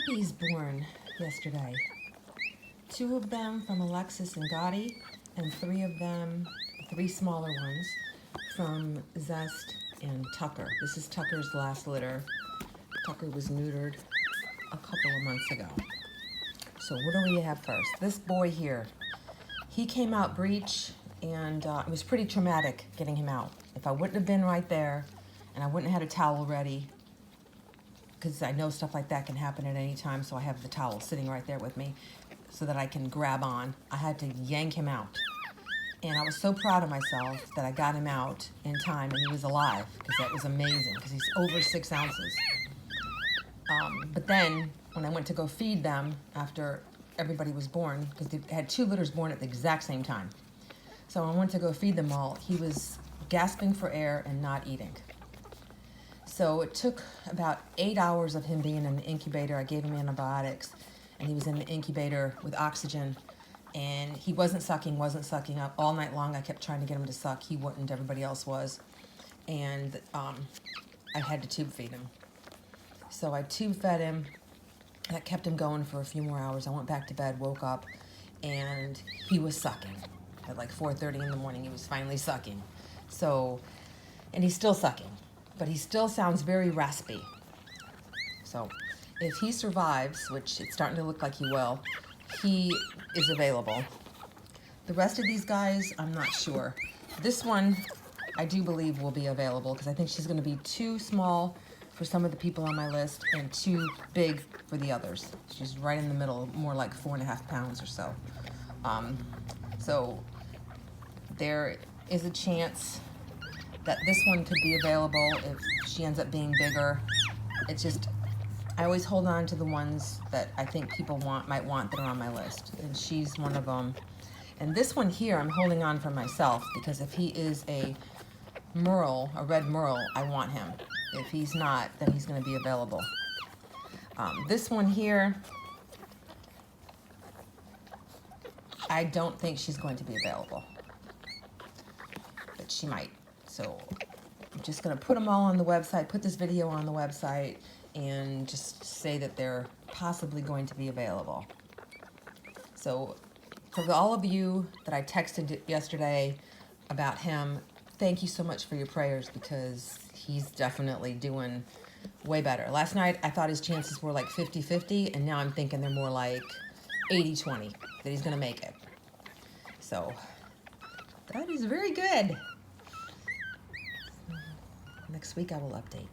puppies born yesterday. 2 of them from Alexis and Gotti, and 3 of them, 3 smaller ones, from Zest and Tucker. This is Tucker's last litter. Tucker was neutered a couple of months ago. So what do we have first? This boy here, he came out breech, and it was pretty traumatic getting him out. If I wouldn't have been right there, and I wouldn't have had a towel ready, because I know stuff like that can happen at any time, so I have the towel sitting right there with me so that I can grab on. I had to yank him out. And I was so proud of myself that I got him out in time and he was alive, because that was amazing, because he's over 6 ounces. But then when I went to go feed them after everybody was born, because they had 2 litters born at the exact same time. So when I went to go feed them all, he was gasping for air and not eating. So it took about 8 hours of him being in the incubator. I gave him antibiotics, and he was in the incubator with oxygen, and he wasn't sucking up. All night long I kept trying to get him to suck. He wouldn't, everybody else was. And I had to tube feed him. So I tube fed him. That kept him going for a few more hours. I went back to bed, woke up, and he was sucking. At like 4:30 in the morning, he was finally sucking. So, and he's still sucking, but he still sounds very raspy. So if he survives, which it's starting to look like he will, he is available. The rest of these guys, I'm not sure. This one, I do believe will be available, because I think she's going to be too small for some of the people on my list and too big for the others. She's right in the middle, more like 4.5 pounds or so. So there is a chance that this one could be available if she ends up being bigger. It's just, I always hold on to the ones that I think people might want that are on my list, and she's one of them. And this one here, I'm holding on for myself, because if he is a merle, a red merle, I want him. If he's not, then he's going to be available. This one here, I don't think she's going to be available, but she might. So I'm just going to put them all on the website, put this video on the website, and just say that they're possibly going to be available. So for all of you that I texted yesterday about him, thank you so much for your prayers, because he's definitely doing way better. Last night I thought his chances were like 50-50, and now I'm thinking they're more like 80-20, that he's gonna make it. So that is very good. Next week I will update.